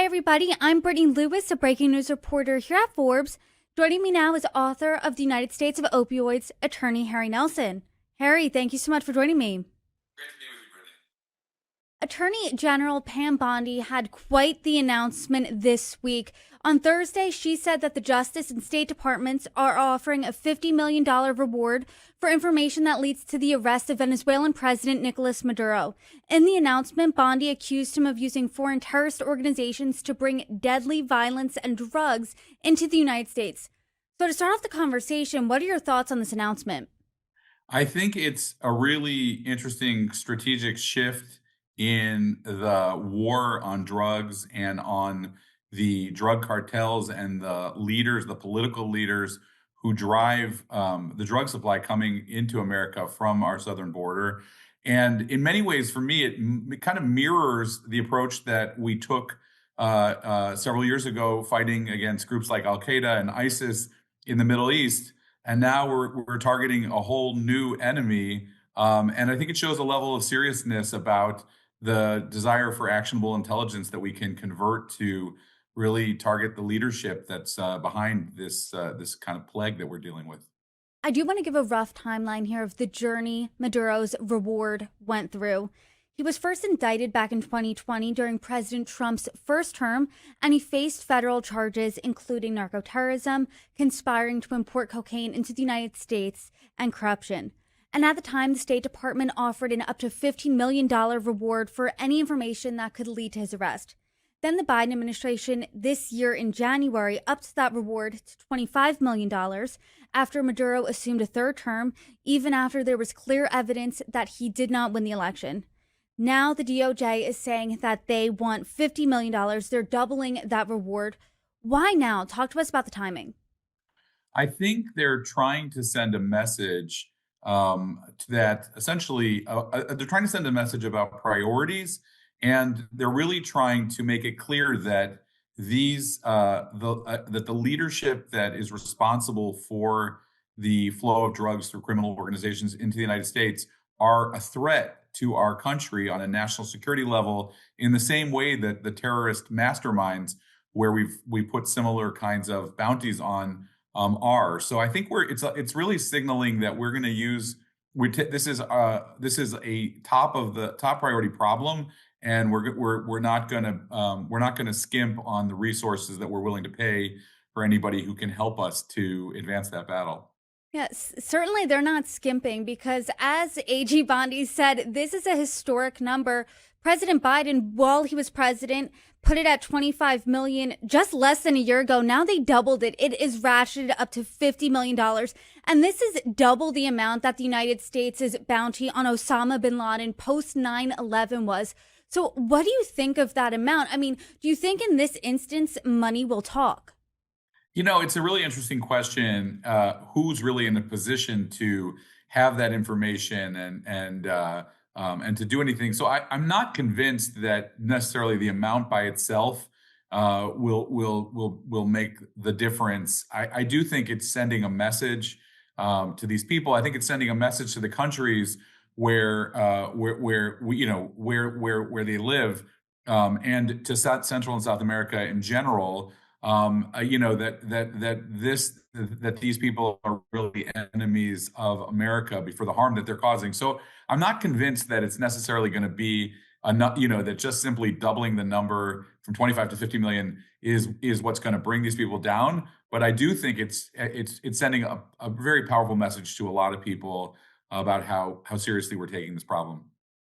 everybody. I'm Brittany Lewis, a breaking news reporter here at Forbes. Joining me now is author of the United States of Opioids, attorney Harry Nelson. Harry, thank you so much for joining me. Great to be with you, Brittany. Attorney General Pam Bondi had quite the announcement this week. On Thursday, she said that the Justice and State Departments are offering a $50 million reward for information that leads to the arrest of Venezuelan President Nicolás Maduro. In the announcement, Bondi accused him of using foreign terrorist organizations to bring deadly violence and drugs into the United States. So to start off the conversation, what are your thoughts on this announcement? I think it's a really interesting strategic shift in the war on drugs and on the drug cartels and the leaders, the political leaders who drive the drug supply coming into America from our southern border. And in many ways, for me, it kind of mirrors the approach that we took several years ago fighting against groups like Al Qaeda and ISIS in the Middle East. And now we're targeting a whole new enemy. And I think it shows a level of seriousness about the desire for actionable intelligence that we can convert to really target the leadership that's behind this kind of plague that we're dealing with. I do want to give a rough timeline here of the journey Maduro's reward went through. He was first indicted back in 2020 during President Trump's first term, and he faced federal charges including narcoterrorism, conspiring to import cocaine into the United States, and corruption. And at the time, the State Department offered an up to $15 million reward for any information that could lead to his arrest. Then the Biden administration this year in January upped that reward to $25 million after Maduro assumed a third term, even after there was clear evidence that he did not win the election. Now the DOJ is saying that they want $50 million. They're doubling that reward. Why now? Talk to us about the timing. I think they're trying to send a message that essentially they're trying to send a message about priorities, and they're really trying to make it clear that that the leadership that is responsible for the flow of drugs through criminal organizations into the United States are a threat to our country on a national security level, in the same way that the terrorist masterminds, where we put similar kinds of bounties on, are. So I think it's really signaling that we're going to use this is a top priority problem, and we're not going to skimp on the resources that we're willing to pay for anybody who can help us to advance that battle. Yes, certainly they're not skimping because, as AG Bondi said, this is a historic number. President Biden, while he was president, put it at 25 million just less than a year ago. Now they doubled it. It is ratcheted up to $50 million. And this is double the amount that the United States' bounty on Osama bin Laden post 9/11 was. So what do you think of that amount? I mean, do you think in this instance money will talk? You know, it's a really interesting question. Who's really in a position to have that information and to do anything? So I'm not convinced that necessarily the amount by itself will make the difference. I do think it's sending a message to these people. I think it's sending a message to the countries where they live, and to Central and South America in general. That these people are really enemies of America for the harm that they're causing. So I'm not convinced that it's necessarily going to be enough, that just simply doubling the number from 25 to 50 million is what's going to bring these people down. But I do think it's sending a very powerful message to a lot of people about how seriously we're taking this problem.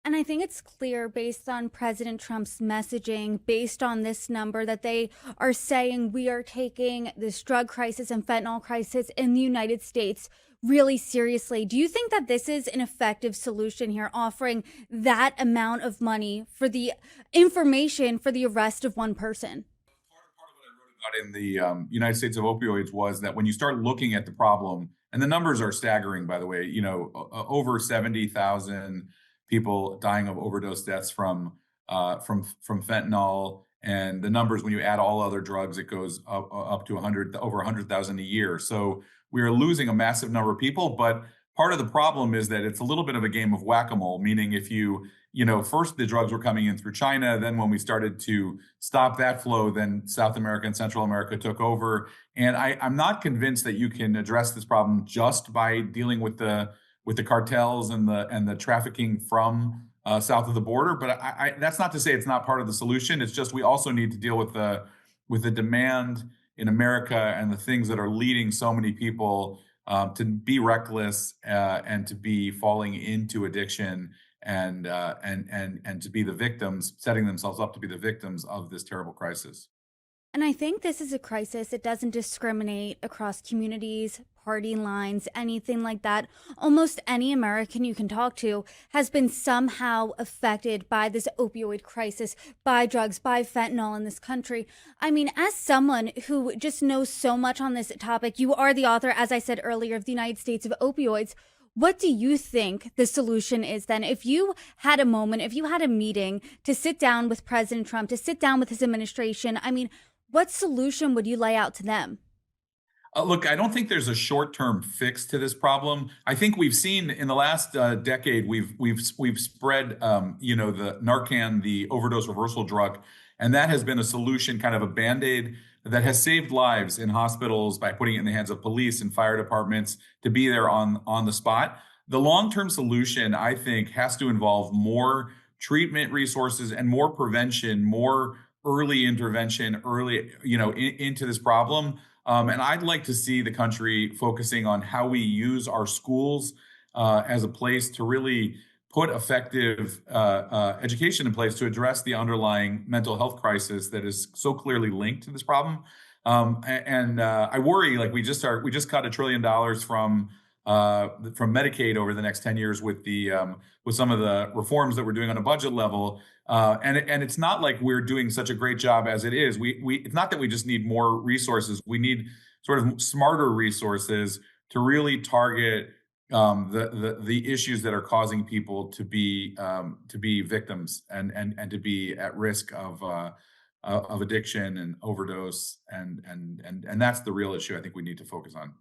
And I think it's clear based on President Trump's messaging, based on this number, that they are saying we are taking this drug crisis and fentanyl crisis in the United States really seriously. Do you think that this is an effective solution here, offering that amount of money for the information for the arrest of one person? Part of what I wrote about in the United States of Opioids was that when you start looking at the problem, and the numbers are staggering, by the way, over 70,000 people dying of overdose deaths from fentanyl, and the numbers when you add all other drugs, it goes up to over 100,000 a year. So we are losing a massive number of people, but part of the problem is that it's a little bit of a game of whack-a-mole, meaning if you first the drugs were coming in through China. Then when we started to stop that flow, then South America and Central America took over. And I'm not convinced that you can address this problem just by dealing with the cartels and the trafficking from south of the border. But that's not to say it's not part of the solution. It's just we also need to deal with the demand in America and the things that are leading so many people to be reckless and to be falling into addiction and to be the victims, setting themselves up to be the victims of this terrible crisis. And I think this is a crisis. It doesn't discriminate across communities, party lines, anything like that. Almost any American you can talk to has been somehow affected by this opioid crisis, by drugs, by fentanyl in this country. I mean, as someone who just knows so much on this topic, you are the author, as I said earlier, of the United States of Opioids. What do you think the solution is then? If you had a moment, if you had a meeting to sit down with President Trump, to sit down with his administration, I mean, what solution would you lay out to them? Look, I don't think there's a short-term fix to this problem. I think we've seen in the last decade, we've spread, the Narcan, the overdose reversal drug, and that has been a solution, kind of a band-aid that has saved lives in hospitals by putting it in the hands of police and fire departments to be there on the spot. The long-term solution, I think, has to involve more treatment resources and more prevention, more early intervention, into this problem. And I'd like to see the country focusing on how we use our schools as a place to really put effective education in place to address the underlying mental health crisis that is so clearly linked to this problem. I worry, like we just cut $1 trillion from Medicaid over the next 10 years with some of the reforms that we're doing on a budget level. And it's not like we're doing such a great job as it is. It's not that we just need more resources. We need sort of smarter resources to really target the issues that are causing people to be victims and to be at risk of addiction and overdose, and that's the real issue I think we need to focus on.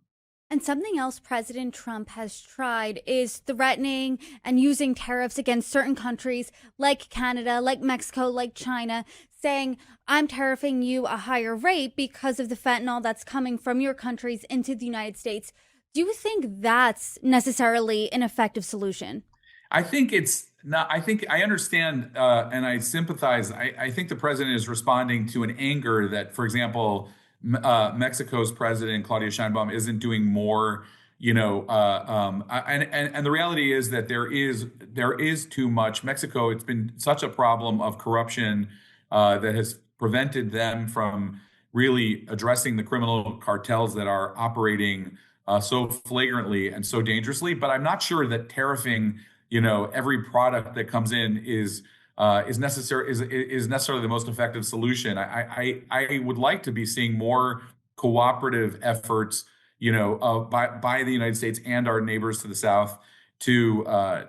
And something else President Trump has tried is threatening and using tariffs against certain countries like Canada, like Mexico, like China, saying, I'm tariffing you a higher rate because of the fentanyl that's coming from your countries into the United States. Do you think that's necessarily an effective solution? I think it's not. I think I understand and I sympathize. I think the president is responding to an anger that, for example, Mexico's president Claudia Sheinbaum isn't doing more. And the reality is that there is too much. Mexico, it's been such a problem of corruption that has prevented them from really addressing the criminal cartels that are operating so flagrantly and so dangerously. But I'm not sure that tariffing, every product that comes in is necessarily the most effective solution. I would like to be seeing more cooperative efforts, by the United States and our neighbors to the south to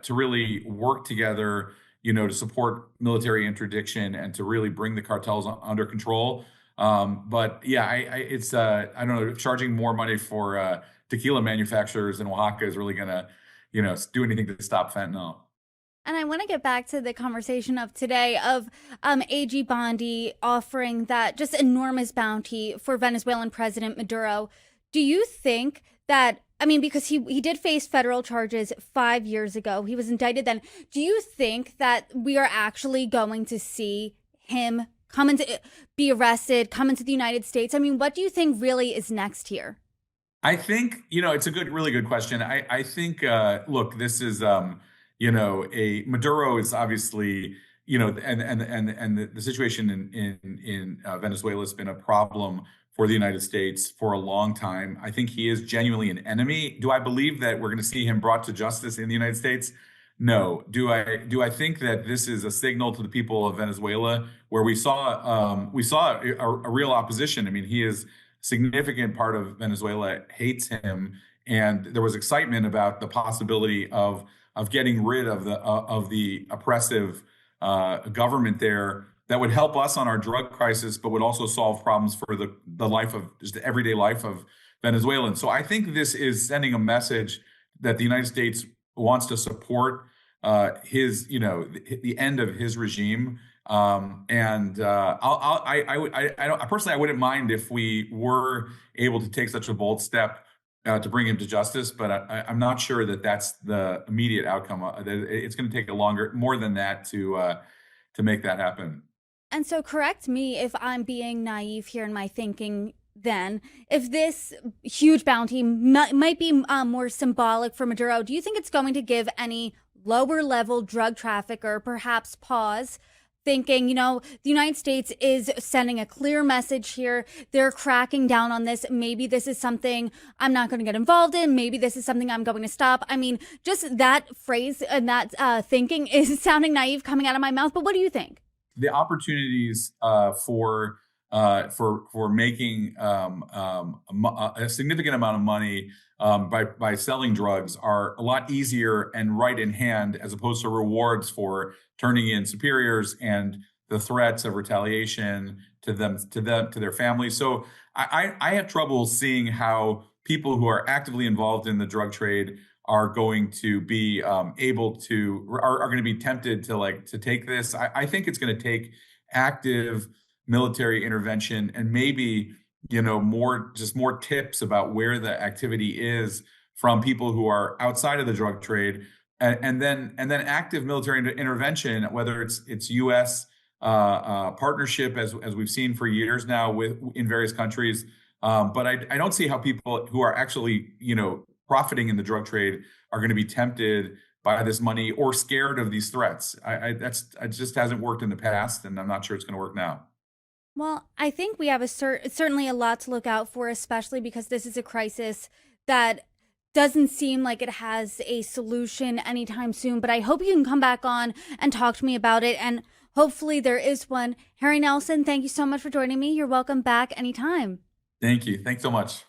really work together, to support military interdiction and to really bring the cartels under control. But yeah, it's I don't know, charging more money for tequila manufacturers in Oaxaca is really gonna, do anything to stop fentanyl. And I want to get back to the conversation of today of AG Bondi offering that just enormous bounty for Venezuelan President Maduro. Do you think that, I mean, because he did face federal charges 5 years ago, he was indicted then. Do you think that we are actually going to see him be arrested, come into the United States? I mean, what do you think really is next here? I think, it's a really good question. I think, look, this is, a Maduro is obviously, and the situation in Venezuela has been a problem for the United States for a long time. I think he is genuinely an enemy. Do I believe that we're going to see him brought to justice in the United States? No. Do I think that this is a signal to the people of Venezuela where we saw a real opposition? I mean, he is significant part of Venezuela hates him, and there was excitement about the possibility of getting rid of the oppressive government there that would help us on our drug crisis, but would also solve problems for the life of just the everyday life of Venezuelans. So I think this is sending a message that the United States wants to support the end of his regime. And I don't personally, I wouldn't mind if we were able to take such a bold step to bring him to justice, but I'm not sure that that's the immediate outcome. It's going to take more than that to make that happen. And so, correct me if I'm being naive here in my thinking. Then, if this huge bounty might be more symbolic for Maduro, do you think it's going to give any lower level drug trafficker perhaps pause? Thinking, the United States is sending a clear message here. They're cracking down on this. Maybe this is something I'm not going to get involved in. Maybe this is something I'm going to stop. I mean, just that phrase and that thinking is sounding naive coming out of my mouth. But what do you think? The opportunities for making a significant amount of money by selling drugs are a lot easier and right in hand, as opposed to rewards for turning in superiors and the threats of retaliation to their families. So I have trouble seeing how people who are actively involved in the drug trade are going to be are going to be tempted to take this. I think it's going to take active military intervention and maybe more tips about where the activity is from people who are outside of the drug trade, and then active military intervention, whether it's U.S. Partnership as we've seen for years now in various countries. But I don't see how people who are actually profiting in the drug trade are going to be tempted by this money or scared of these threats. It just hasn't worked in the past, and I'm not sure it's going to work now. Well, I think we have certainly a lot to look out for, especially because this is a crisis that doesn't seem like it has a solution anytime soon. But I hope you can come back on and talk to me about it, and hopefully there is one. Harry Nelson, thank you so much for joining me. You're welcome back anytime. Thank you. Thanks so much.